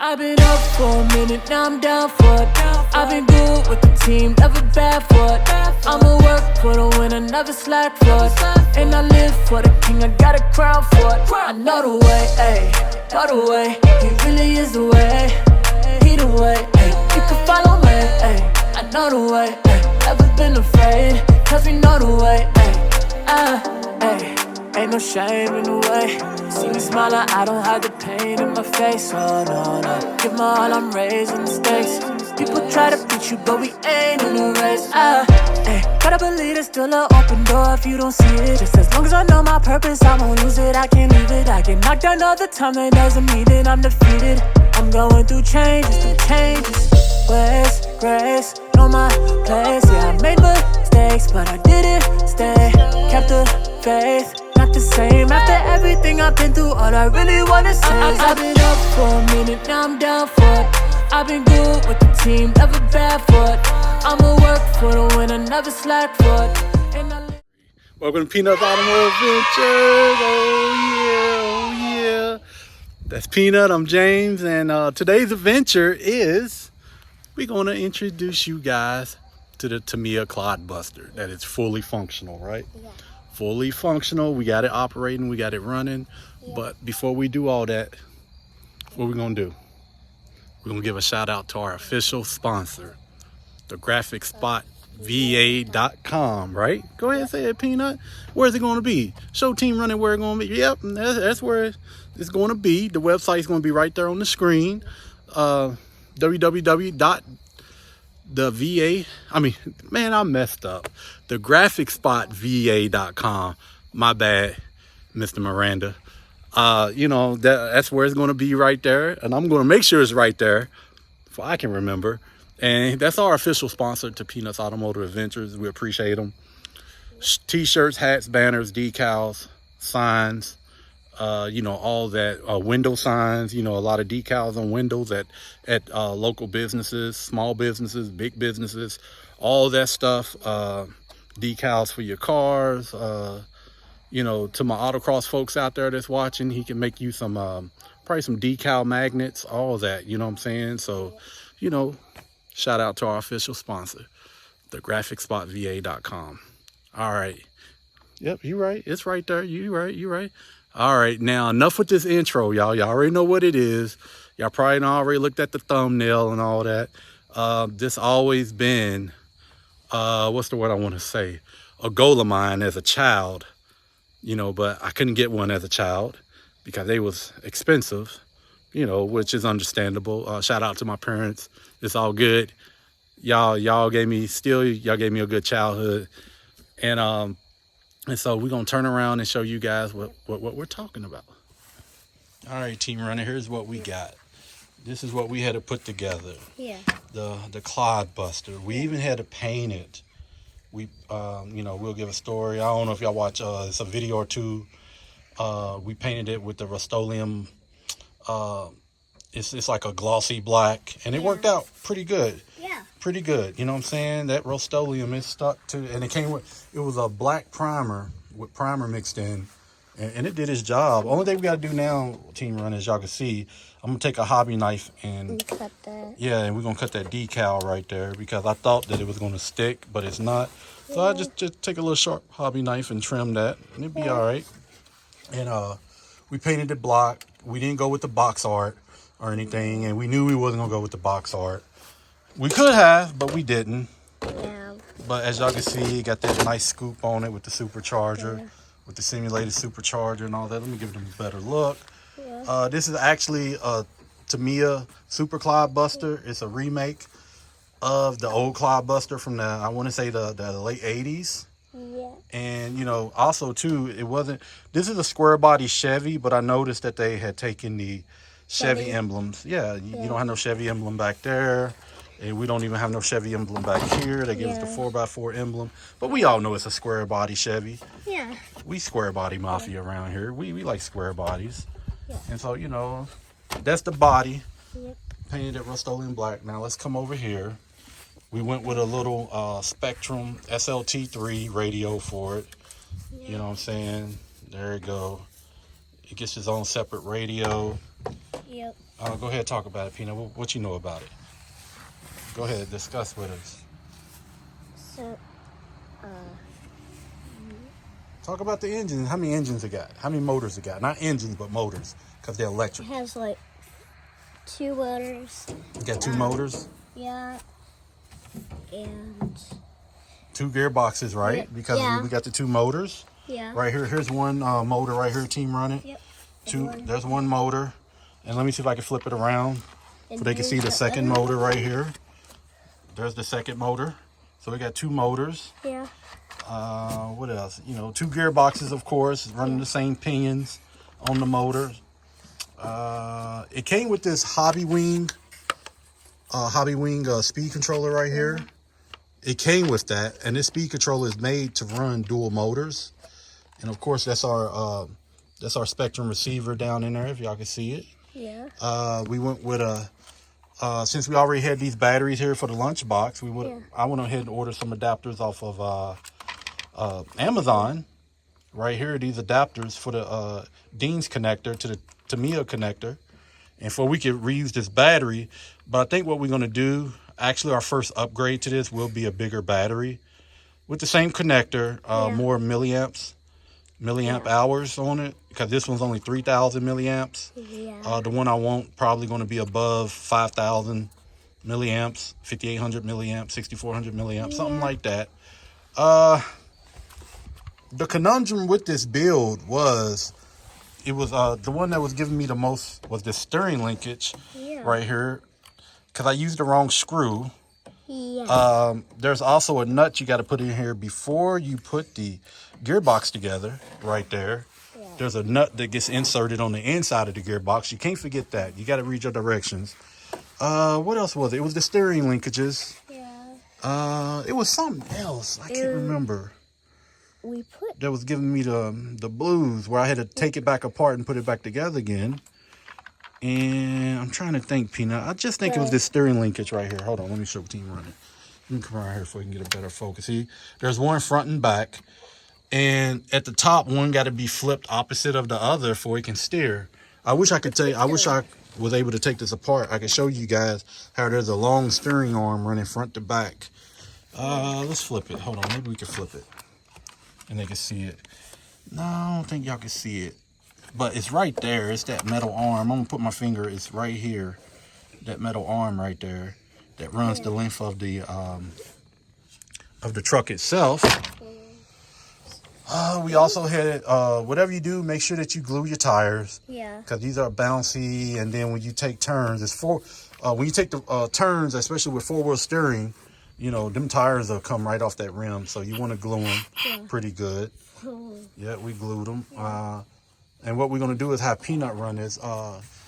I've been up for a minute, now I'm down for it. I've been good with the team, never bad for it. I'ma work for the winner, never slack for it. And I live for the king, I got a crown for it. I know the way, ayy, know the way. He really is the way, he the way, ayy. You can follow me, ayy, I know the way, ayy. Never been afraid, cause we know the way, ayy, ayy. Ain't no shame in the way. See me smiling, I don't hide the pain in my face. Oh no, no. Give my all, I'm raising the stakes. People try to beat you, but we ain't in a race. Gotta believe there's still an open door if you don't see it. Just as long as I know my purpose, I won't lose it. I can't leave it. I get knocked down all the time, that doesn't mean that I'm defeated. I'm going through changes. Ways, grace, know my place. Yeah, I made mistakes, but I didn't stay. Kept the faith. Not the same after everything I've been through. All I really wanna say is I've been up for a minute, now I'm down for it. I've been good with the team, never bad for it. I'ma work for the winner, never slack for it. And welcome to Peanuts Automotive Adventures. Oh yeah. That's Peanut, I'm James, and today's adventure is we're gonna introduce you guys to the Tamiya Clod Buster. That is fully functional, right? Yeah. Fully functional. We got it operating, we got it running. Yeah. But before we do all that, what we're gonna do? We're gonna give a shout out to our official sponsor, the graphicsspotva.com, right? Go ahead and say it, Peanut. Where's it gonna be? Show team running where it's gonna be. Yep, that's where it's gonna be. The website's gonna be right there on the screen. I messed up. The graphicsspotva.com. My bad, Mr. Miranda. That's where it's going to be right there. And I'm going to make sure it's right there so I can remember. And that's our official sponsor to Peanuts Automotive Adventures. We appreciate them. T-shirts, hats, banners, decals, signs, all that, window signs, a lot of decals on windows at local businesses, small businesses, big businesses, all that stuff, decals for your cars, to my autocross folks out there that's watching, he can make you some, probably some decal magnets, all that, you know what I'm saying? So, shout out to our official sponsor, the graphicsspotva.com. All right. Yep, you're right. It's right there. You're right. All right, now enough with this intro, y'all. Y'all already know what it is. Y'all probably already looked at the thumbnail and all that. This always been, what's the word I want to say? A goal of mine as a child, but I couldn't get one as a child because they was expensive, which is understandable. Shout out to my parents. It's all good. Y'all gave me a good childhood. And so we're going to turn around and show you guys what we're talking about. All right, Team Runner, here's what we got. This is what we had to put together. Yeah. The Clod Buster. We even had to paint it. We'll give a story. I don't know if y'all watch, it's a video or two. We painted it with the Rust-Oleum. It's like a glossy black, and it worked out pretty good. Yeah. Pretty good. You know what I'm saying? That Rust-Oleum is stuck to, and it was a black primer with primer mixed in, and it did its job. Only thing we got to do now, Team Run, as y'all can see, I'm going to take a hobby knife and cut that. Yeah, and we're going to cut that decal right there because I thought that it was going to stick, but it's not. So I just take a little sharp hobby knife and trim that, and it'd be all right. And we painted it black. We didn't go with the box art or anything, and we knew we wasn't going to go with the box art. We could have, but we didn't. Yeah. But as y'all can see, it got that nice scoop on it with the supercharger, with the simulated supercharger and all that. Let me give them a better look. Yeah. This is actually a Tamiya Super Clod Buster. It's a remake of the old Clod Buster from I want to say the late 80s. Yeah. And, also, too, this is a square body Chevy, but I noticed that they had taken the Chevy emblems. Yeah, you don't have no Chevy emblem back there. And we don't even have no Chevy emblem back here. They give us the 4x4 emblem. But we all know it's a square body Chevy. Yeah. We square body mafia around here. We like square bodies. Yeah. And so, that's the body. Yep. Painted it Rust-Oleum black. Now let's come over here. We went with a little Spectrum SLT3 radio for it. Yeah. You know what I'm saying? There you go. It gets its own separate radio. Yep. Go ahead, talk about it, Peanut. What you know about it? Go ahead, discuss with us. So, Talk about the engine. How many engines it got? How many motors it got? Not engines, but motors, because they're it electric. has like 2 motors. It got 2 motors. Yeah. And 2 gearboxes, right? Yeah. Because Yeah. we got the 2 motors. yeah. Right here. Here's one motor right here, team running. Yep. There's one motor. And let me see if I can flip it around so they can see the here's second other motor right here. There's the second motor. So we got 2 motors. Yeah. What else? 2 gearboxes, of course, running the same pinions on the motor. It came with this Hobby Wing speed controller right here. It came with that, and this speed controller is made to run dual motors. And of course, that's our Spectrum receiver down in there, if y'all can see it. Yeah. We went with since we already had these batteries here for the lunchbox, I went ahead and ordered some adapters off of Amazon. Right here, these adapters for the Dean's connector to the Tamiya connector, and so we could reuse this battery. But I think what we're going to do, actually our first upgrade to this will be a bigger battery with the same connector, more milliamp hours on it, because this one's only 3,000 milliamps. Yeah. The one I want probably going to be above 5,000 milliamps, 5,800 milliamps, 6,400 milliamps, something like that. The conundrum with this build was, the one that was giving me the most was the steering linkage right here, because I used the wrong screw. Yeah. There's also a nut you got to put in here before you put the gearbox together right there. Yeah. There's a nut that gets inserted on the inside of the gearbox. You can't forget that. You got to read your directions. What else was it? It was the steering linkages. Yeah. It was something else. I can't remember. That was giving me the blues, where I had to take it back apart and put it back together again. And I'm trying to think, Peanut. I just think it was this steering linkage right here. Hold on, let me show team running. Let me come around here so we can get a better focus. See, there's one front and back, and at the top, one got to be flipped opposite of the other before it can steer. I wish I could tell you. I wish I was able to take this apart. I could show you guys how there's a long steering arm running front to back. Let's flip it. Hold on, maybe we can flip it and they can see it. No, I don't think y'all can see it, but it's right there. It's that metal arm. I'm gonna put my finger. It's right here. That metal arm right there that runs the length of the truck itself. We also had whatever you do, make sure that you glue your tires. Yeah. Because these are bouncy, and then when you take turns, when you take the turns, especially with 4-wheel steering, them tires will come right off that rim. So you want to glue them pretty good. Yeah, we glued them. And what we're going to do is have Peanut run this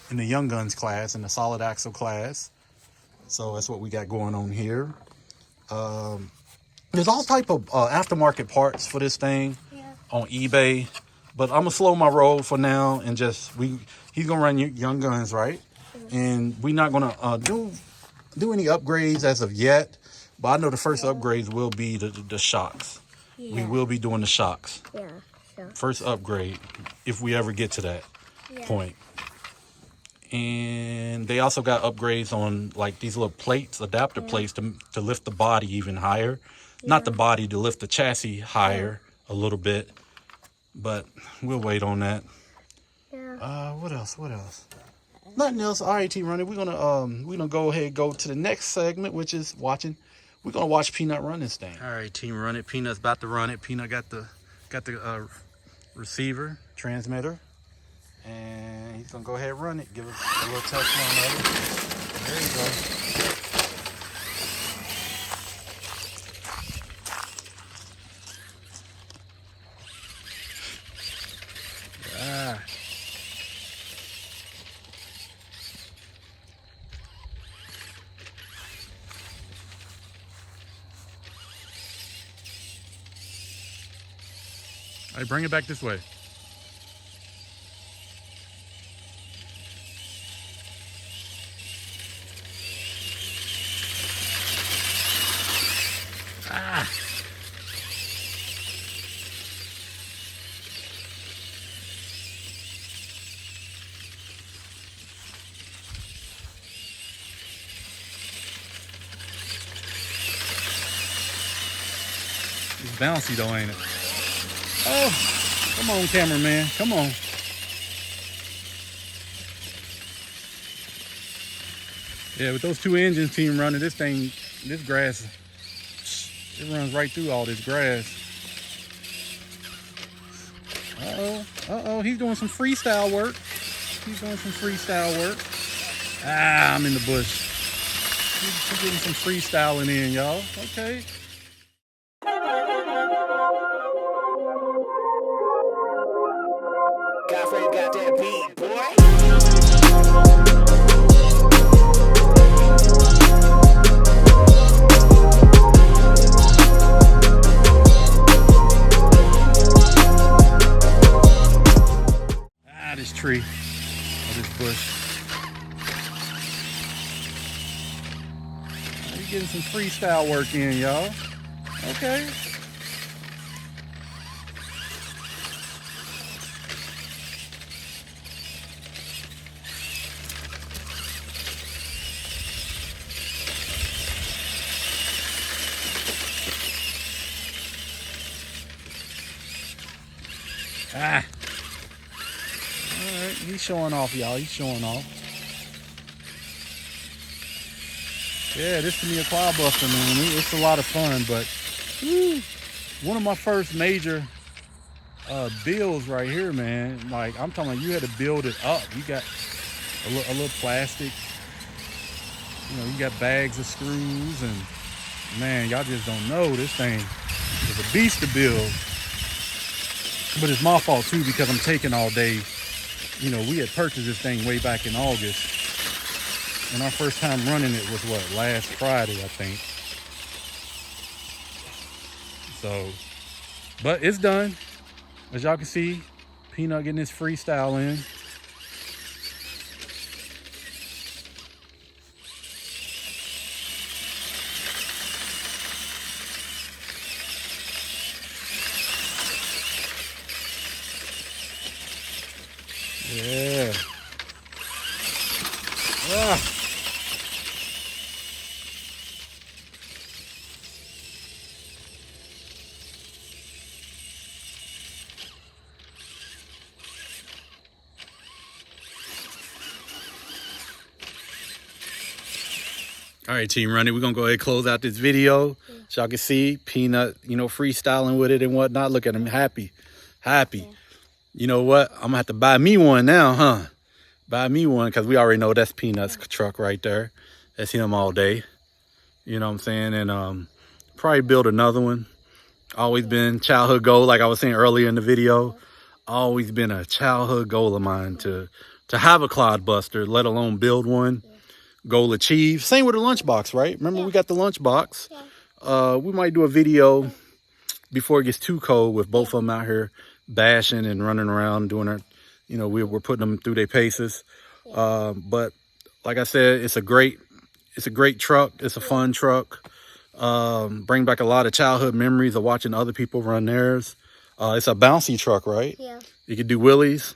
in the Young Guns class, in the solid axle class. So that's what we got going on here. There's all type of aftermarket parts for this thing on eBay. But I'm going to slow my roll for now and he's going to run Young Guns, right? And we're not going to do any upgrades as of yet. But I know the first upgrades will be the shocks. Yeah. We will be doing the shocks. Yeah. Sure. First upgrade, if we ever get to that point. And they also got upgrades on like these little plates, adapter plates to lift the body even higher. Not the body, to lift the chassis higher a little bit. But we'll wait on that. Yeah. What else? Nothing else. All right, T Runner. We're gonna go ahead and go to the next segment, which is watching. We're gonna watch Peanut run this thing. All right, team, run it. Peanut's about to run it. Peanut got the receiver, transmitter, and he's gonna go ahead and run it. Give us a little touch on of it. There you go. All right, bring it back this way. It's bouncy though, ain't it? Oh, come on, cameraman. Come on. Yeah, with those two engines team running, this thing, this grass, it runs right through all this grass. Uh-oh, he's doing some freestyle work. He's doing some freestyle work. Ah, I'm in the bush. He's getting some freestyling in, y'all. Okay. Godfrey got that beat, boy. Ah, this tree, or this bush. We're getting some freestyle work in, y'all. Okay. Ah. All right, he's showing off, y'all. He's showing off. Yeah, this Tamiya Clod Buster, man. It's a lot of fun, but one of my first major builds right here, man. Like, I'm talking about, you had to build it up. You got a little plastic. You know, you got bags of screws, and man, y'all just don't know. This thing is a beast to build. But it's my fault too, because I'm taking all day. You know, we had purchased this thing way back in August, and our first time running it was what, last Friday, I think. So, but it's done. As y'all can see, Peanut getting his freestyle in. Yeah. Ah. All right, Team Running, we're gonna go ahead and close out this video. So y'all can see Peanut, you know, freestyling with it and whatnot. Look at him, happy. Yeah. You know what? I'm gonna have to buy me one now, huh? Buy me one, because we already know that's Peanut's truck right there. That's him all day. You know what I'm saying? And probably build another one. Always been childhood goal, like I was saying earlier in the video. Always been a childhood goal of mine to have a Clod Buster, let alone build one. Goal achieved. Same with the lunchbox, right? Remember, we got the lunchbox. We might do a video before it gets too cold with both of them out here bashing and running around doing it. You know, we're putting them through their paces. But like I said, it's a great truck. It's a fun truck. Bring back a lot of childhood memories of watching other people run theirs. It's a bouncy truck, right? Yeah. You can do wheelies.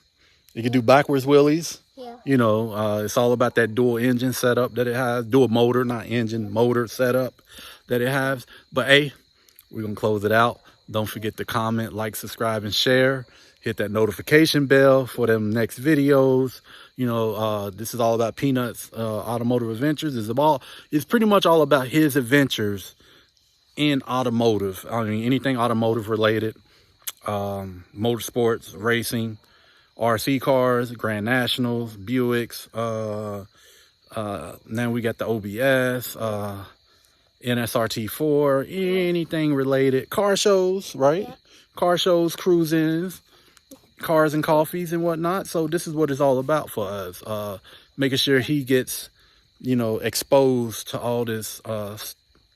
You can do backwards wheelies. Yeah. You know, it's all about that dual engine setup that it has. Dual motor, not engine, motor setup that it has. But hey, we're going to close it out. Don't forget to comment, like, subscribe, and share. Hit that notification bell for them next videos. You know, this is all about Peanut's automotive adventures. It's pretty much all about his adventures in automotive. I mean, anything automotive related, motorsports, racing, RC cars, Grand Nationals, Buicks. Now we got the OBS, NSRT4, anything related. Car shows, right? Yeah. Car shows, cruise-ins, cars and coffees and whatnot. So this is what it's all about for us. Making sure he gets, you know, exposed to all this,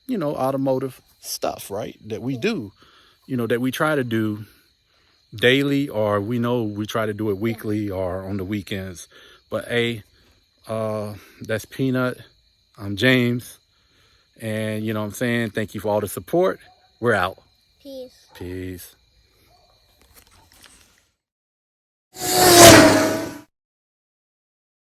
you know, automotive stuff, right? That we do, you know, that we try to do daily, or we know we try to do it weekly or on the weekends. But hey, that's Peanut. I'm James. And you know what I'm saying? Thank you for all the support. We're out. Peace. Peace.